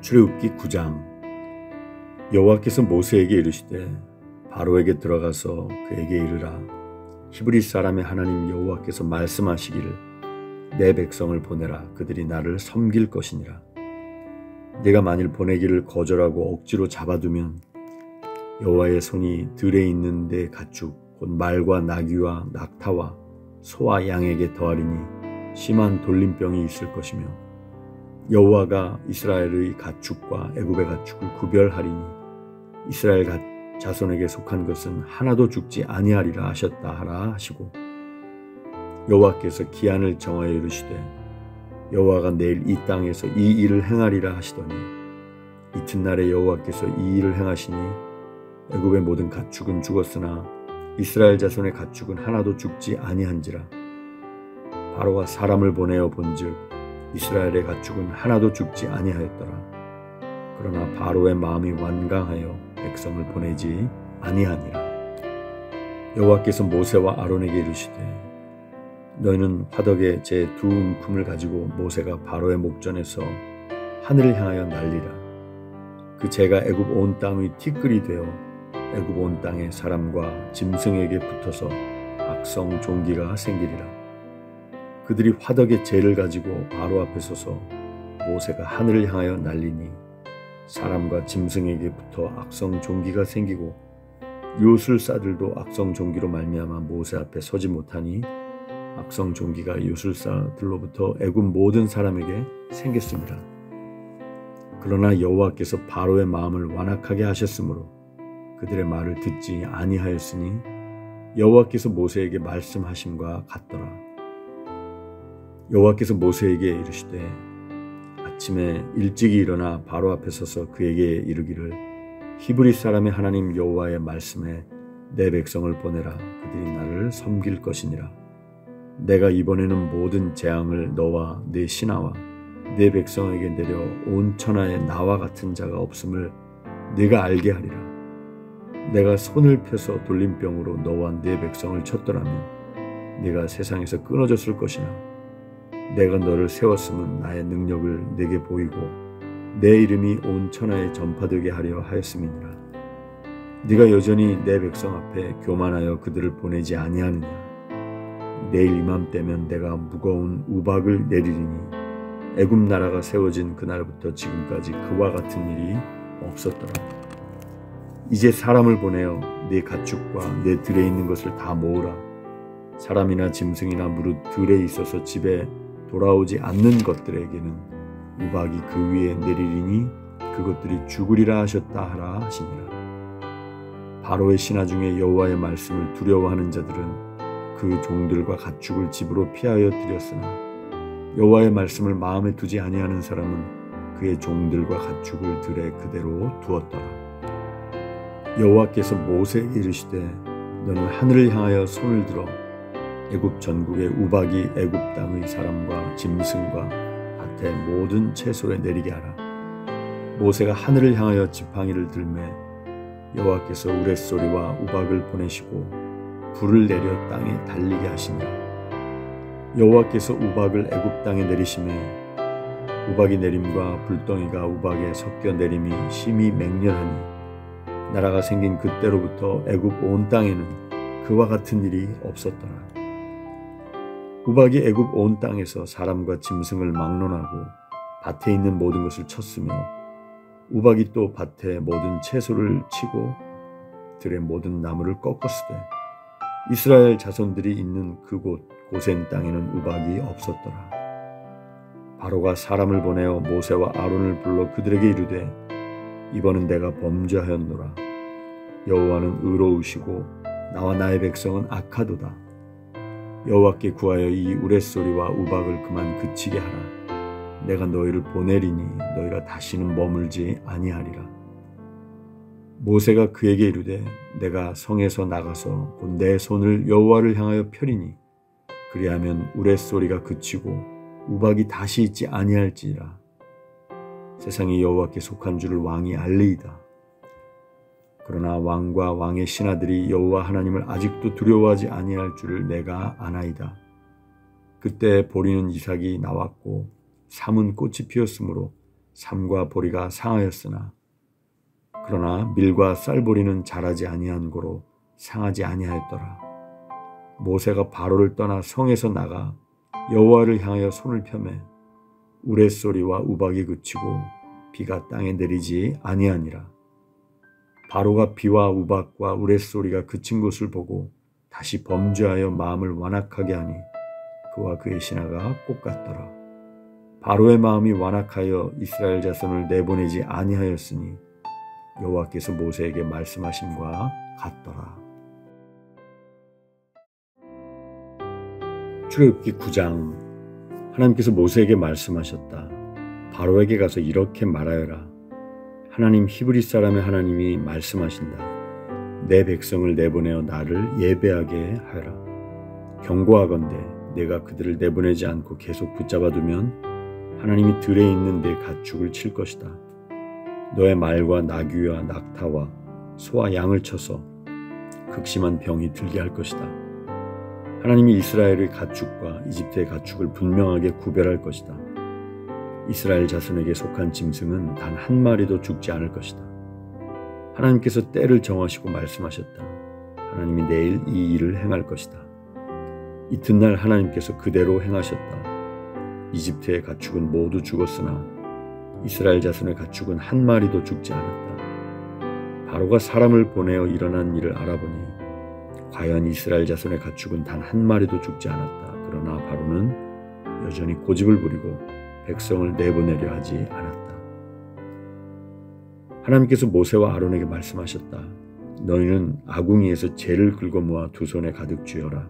출애굽기 9장. 여호와께서 모세에게 이르시되 바로에게 들어가서 그에게 이르라. 히브리 사람의 하나님 여호와께서 말씀하시기를 내 백성을 보내라. 그들이 나를 섬길 것이니라. 네가 만일 보내기를 거절하고 억지로 잡아두면 여호와의 손이 들에 있는 내 가축 곧 말과 나귀와 낙타와 소와 양에게 더하리니 심한 돌림병이 있을 것이며 여호와가 이스라엘의 가축과 애굽의 가축을 구별하리니 이스라엘 자손에게 속한 것은 하나도 죽지 아니하리라 하셨다 하라 하시고, 여호와께서 기한을 정하여 이르시되 여호와가 내일 이 땅에서 이 일을 행하리라 하시더니 이튿날에 여호와께서 이 일을 행하시니 애굽의 모든 가축은 죽었으나 이스라엘 자손의 가축은 하나도 죽지 아니한지라. 바로가 사람을 보내어 본즉 이스라엘의 가축은 하나도 죽지 아니하였더라. 그러나 바로의 마음이 완강하여 백성을 보내지 아니하니라. 여호와께서 모세와 아론에게 이르시되 너희는 화덕에 제 두 움큼을 가지고 모세가 바로의 목전에서 하늘을 향하여 날리라. 그 재가 애굽 온 땅의 티끌이 되어 애굽 온 땅의 사람과 짐승에게 붙어서 악성 종기가 생기리라. 그들이 화덕의 재를 가지고 바로 앞에 서서 모세가 하늘을 향하여 날리니 사람과 짐승에게 붙어 악성 종기가 생기고 요술사들도 악성 종기로 말미암아 모세 앞에 서지 못하니 악성 종기가 요술사들로부터 애굽 모든 사람에게 생겼습니다. 그러나 여호와께서 바로의 마음을 완악하게 하셨으므로 그들의 말을 듣지 아니하였으니 여호와께서 모세에게 말씀하심과 같더라. 여호와께서 모세에게 이르시되 아침에 일찍이 일어나 바로 앞에 서서 그에게 이르기를 히브리 사람의 하나님 여호와의 말씀에 내 백성을 보내라. 그들이 나를 섬길 것이니라. 내가 이번에는 모든 재앙을 너와 내 신하와 내 백성에게 내려 온 천하에 나와 같은 자가 없음을 네가 알게 하리라. 내가 손을 펴서 돌림병으로 너와 내 백성을 쳤더라면 네가 세상에서 끊어졌을 것이나 내가 너를 세웠음은 나의 능력을 내게 보이고 내 이름이 온 천하에 전파되게 하려 하였음이니라. 네가 여전히 내 백성 앞에 교만하여 그들을 보내지 아니하느냐. 내일 이맘때면 내가 무거운 우박을 내리리니 애굽 나라가 세워진 그날부터 지금까지 그와 같은 일이 없었더라. 이제 사람을 보내어 네 가축과 내 들에 있는 것을 다 모으라. 사람이나 짐승이나 무릇 들에 있어서 집에 돌아오지 않는 것들에게는 우박이 그 위에 내리리니 그것들이 죽으리라 하셨다 하라 하시니라. 바로의 신하 중에 여호와의 말씀을 두려워하는 자들은 그 종들과 가축을 집으로 피하여 들였으나 여호와의 말씀을 마음에 두지 아니하는 사람은 그의 종들과 가축을 들에 그대로 두었더라. 여호와께서 모세에게 이르시되 너는 하늘을 향하여 손을 들어 애굽 전국의 우박이 애굽 땅의 사람과 짐승과 밭의 모든 채소에 내리게 하라. 모세가 하늘을 향하여 지팡이를 들매 여호와께서 우레소리와 우박을 보내시고 불을 내려 땅에 달리게 하시니라. 여호와께서 우박을 애굽 땅에 내리심에 우박이 내림과 불덩이가 우박에 섞여 내림이 심히 맹렬하니 나라가 생긴 그때로부터 애굽 온 땅에는 그와 같은 일이 없었더라. 우박이 애굽 온 땅에서 사람과 짐승을 막론하고 밭에 있는 모든 것을 쳤으며 우박이 또 밭의 모든 채소를 치고 들의 모든 나무를 꺾었으되 이스라엘 자손들이 있는 그곳 고센 땅에는 우박이 없었더라. 바로가 사람을 보내어 모세와 아론을 불러 그들에게 이르되 이번은 내가 범죄하였노라. 여호와는 의로우시고 나와 나의 백성은 악하도다. 여호와께 구하여 이 우레소리와 우박을 그만 그치게 하라. 내가 너희를 보내리니 너희가 다시는 머물지 아니하리라. 모세가 그에게 이르되 내가 성에서 나가서 곧 내 손을 여호와를 향하여 펴리니 그리하면 우레소리가 그치고 우박이 다시 있지 아니할지니라. 세상이 여호와께 속한 줄을 왕이 알리이다. 그러나 왕과 왕의 신하들이 여호와 하나님을 아직도 두려워하지 아니할 줄을 내가 아나이다. 그때 보리는 이삭이 나왔고 삼은 꽃이 피었으므로 삼과 보리가 상하였으나 그러나 밀과 쌀보리는 자라지 아니한 고로 상하지 아니하였더라. 모세가 바로를 떠나 성에서 나가 여호와를 향하여 손을 펴매 우레소리와 우박이 그치고 비가 땅에 내리지 아니하니라. 바로가 비와 우박과 우레소리가 그친 것을 보고 다시 범죄하여 마음을 완악하게 하니 그와 그의 신하가 똑같더라. 바로의 마음이 완악하여 이스라엘 자손을 내보내지 아니하였으니 여호와께서 모세에게 말씀하심과 같더라. 출애굽기 9장. 하나님께서 모세에게 말씀하셨다. 바로에게 가서 이렇게 말하여라. 하나님 히브리 사람의 하나님이 말씀하신다. 내 백성을 내보내어 나를 예배하게 하여라. 경고하건대 내가 그들을 내보내지 않고 계속 붙잡아두면 하나님이 들에 있는 내 가축을 칠 것이다. 너의 말과 나귀와 낙타와 소와 양을 쳐서 극심한 병이 들게 할 것이다. 하나님이 이스라엘의 가축과 이집트의 가축을 분명하게 구별할 것이다. 이스라엘 자손에게 속한 짐승은 단 한 마리도 죽지 않을 것이다. 하나님께서 때를 정하시고 말씀하셨다. 하나님이 내일 이 일을 행할 것이다. 이튿날 하나님께서 그대로 행하셨다. 이집트의 가축은 모두 죽었으나 이스라엘 자손의 가축은 한 마리도 죽지 않았다. 바로가 사람을 보내어 일어난 일을 알아보니 과연 이스라엘 자손의 가축은 단 한 마리도 죽지 않았다. 그러나 바로는 여전히 고집을 부리고 백성을 내보내려 하지 않았다. 하나님께서 모세와 아론에게 말씀하셨다. 너희는 아궁이에서 재를 긁어 모아 두 손에 가득 쥐어라.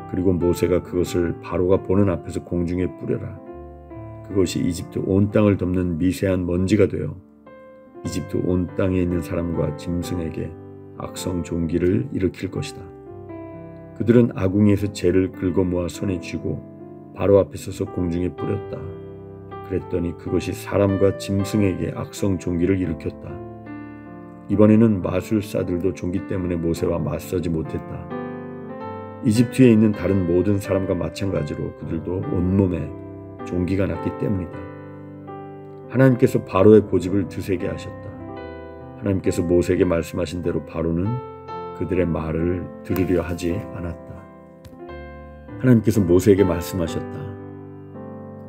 그리고 모세가 그것을 바로가 보는 앞에서 공중에 뿌려라. 그것이 이집트 온 땅을 덮는 미세한 먼지가 되어 이집트 온 땅에 있는 사람과 짐승에게 악성 종기를 일으킬 것이다. 그들은 아궁이에서 재를 긁어 모아 손에 쥐고 바로 앞에 서서 공중에 뿌렸다. 그랬더니 그것이 사람과 짐승에게 악성 종기를 일으켰다. 이번에는 마술사들도 종기 때문에 모세와 맞서지 못했다. 이집트에 있는 다른 모든 사람과 마찬가지로 그들도 온몸에 종기가 났기 때문이다. 하나님께서 바로의 고집을 드세게 하셨다. 하나님께서 모세에게 말씀하신 대로 바로는 그들의 말을 들으려 하지 않았다. 하나님께서 모세에게 말씀하셨다.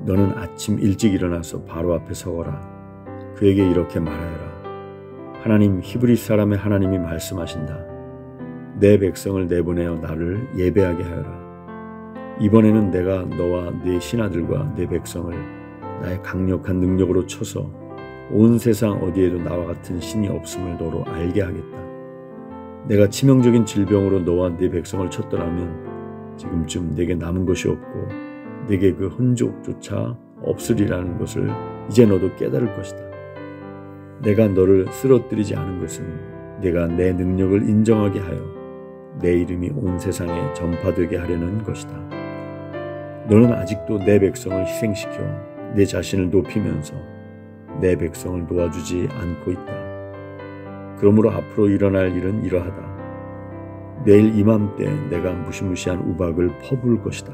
너는 아침 일찍 일어나서 바로 앞에 서거라. 그에게 이렇게 말하여라. 하나님 히브리 사람의 하나님이 말씀하신다. 내 백성을 내보내어 나를 예배하게 하여라. 이번에는 내가 너와 네 신하들과 내 백성을 나의 강력한 능력으로 쳐서 온 세상 어디에도 나와 같은 신이 없음을 너로 알게 하겠다. 내가 치명적인 질병으로 너와 네 백성을 쳤더라면 지금쯤 내게 남은 것이 없고 내게 그 흔적조차 없으리라는 것을 이제 너도 깨달을 것이다. 내가 너를 쓰러뜨리지 않은 것은 내가 내 능력을 인정하게 하여 내 이름이 온 세상에 전파되게 하려는 것이다. 너는 아직도 내 백성을 희생시켜 내 자신을 높이면서 내 백성을 놓아주지 않고 있다. 그러므로 앞으로 일어날 일은 이러하다. 내일 이맘때 내가 무시무시한 우박을 퍼부을 것이다.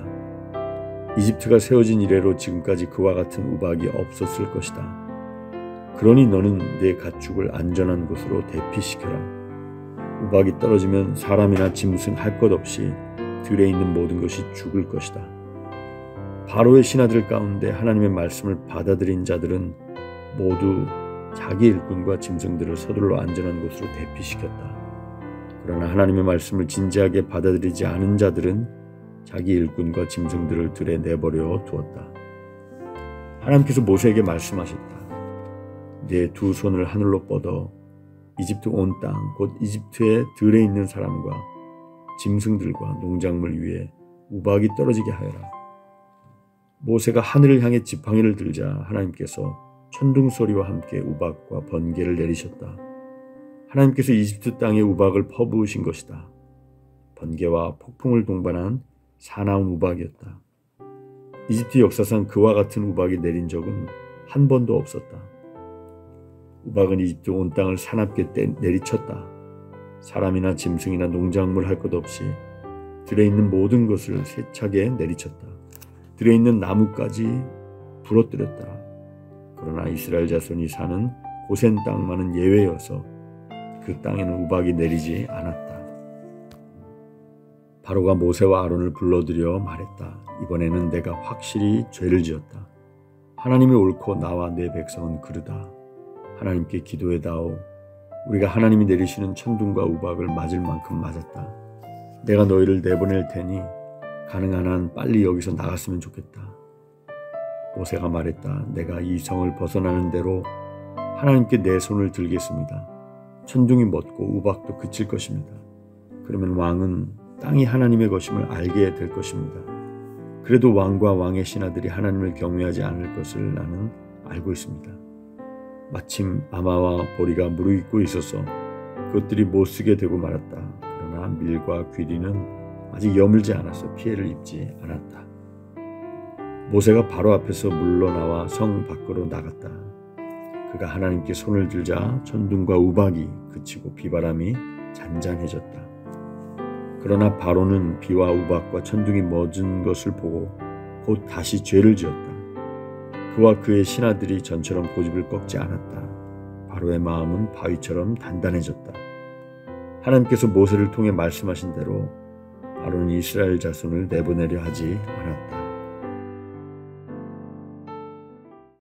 이집트가 세워진 이래로 지금까지 그와 같은 우박이 없었을 것이다. 그러니 너는 내 가축을 안전한 곳으로 대피시켜라. 우박이 떨어지면 사람이나 짐승 할 것 없이 들에 있는 모든 것이 죽을 것이다. 바로의 신하들 가운데 하나님의 말씀을 받아들인 자들은 모두 자기 일꾼과 짐승들을 서둘러 안전한 곳으로 대피시켰다. 그러나 하나님의 말씀을 진지하게 받아들이지 않은 자들은 자기 일꾼과 짐승들을 들에 내버려 두었다. 하나님께서 모세에게 말씀하셨다. 내 두 손을 하늘로 뻗어 이집트 온 땅 곧 이집트의 들에 있는 사람과 짐승들과 농작물 위에 우박이 떨어지게 하여라. 모세가 하늘을 향해 지팡이를 들자 하나님께서 천둥 소리와 함께 우박과 번개를 내리셨다. 하나님께서 이집트 땅에 우박을 퍼부으신 것이다. 번개와 폭풍을 동반한 사나운 우박이었다. 이집트 역사상 그와 같은 우박이 내린 적은 한 번도 없었다. 우박은 이집트 온 땅을 사납게 내리쳤다. 사람이나 짐승이나 농작물 할 것 없이 들에 있는 모든 것을 세차게 내리쳤다. 들에 있는 나무까지 부러뜨렸다. 그러나 이스라엘 자손이 사는 고센 땅만은 예외여서 그 땅에는 우박이 내리지 않았다. 바로가 모세와 아론을 불러들여 말했다. 이번에는 내가 확실히 죄를 지었다. 하나님이 옳고 나와 내 백성은 그르다. 하나님께 기도해다오. 우리가 하나님이 내리시는 천둥과 우박을 맞을 만큼 맞았다. 내가 너희를 내보낼 테니 가능한 한 빨리 여기서 나갔으면 좋겠다. 모세가 말했다. 내가 이 성을 벗어나는 대로 하나님께 내 손을 들겠습니다. 천둥이 멎고 우박도 그칠 것입니다. 그러면 왕은 땅이 하나님의 것임을 알게 될 것입니다. 그래도 왕과 왕의 신하들이 하나님을 경외하지 않을 것을 나는 알고 있습니다. 마침 아마와 보리가 무르익고 있어서 그것들이 못쓰게 되고 말았다. 그러나 밀과 귀리는 아직 여물지 않아서 피해를 입지 않았다. 모세가 바로 앞에서 물러나와 성 밖으로 나갔다. 그가 하나님께 손을 들자 천둥과 우박이 그치고 비바람이 잔잔해졌다. 그러나 바로는 비와 우박과 천둥이 멎은 것을 보고 곧 다시 죄를 지었다. 그와 그의 신하들이 전처럼 고집을 꺾지 않았다. 바로의 마음은 바위처럼 단단해졌다. 하나님께서 모세를 통해 말씀하신 대로 바로는 이스라엘 자손을 내보내려 하지 않았다.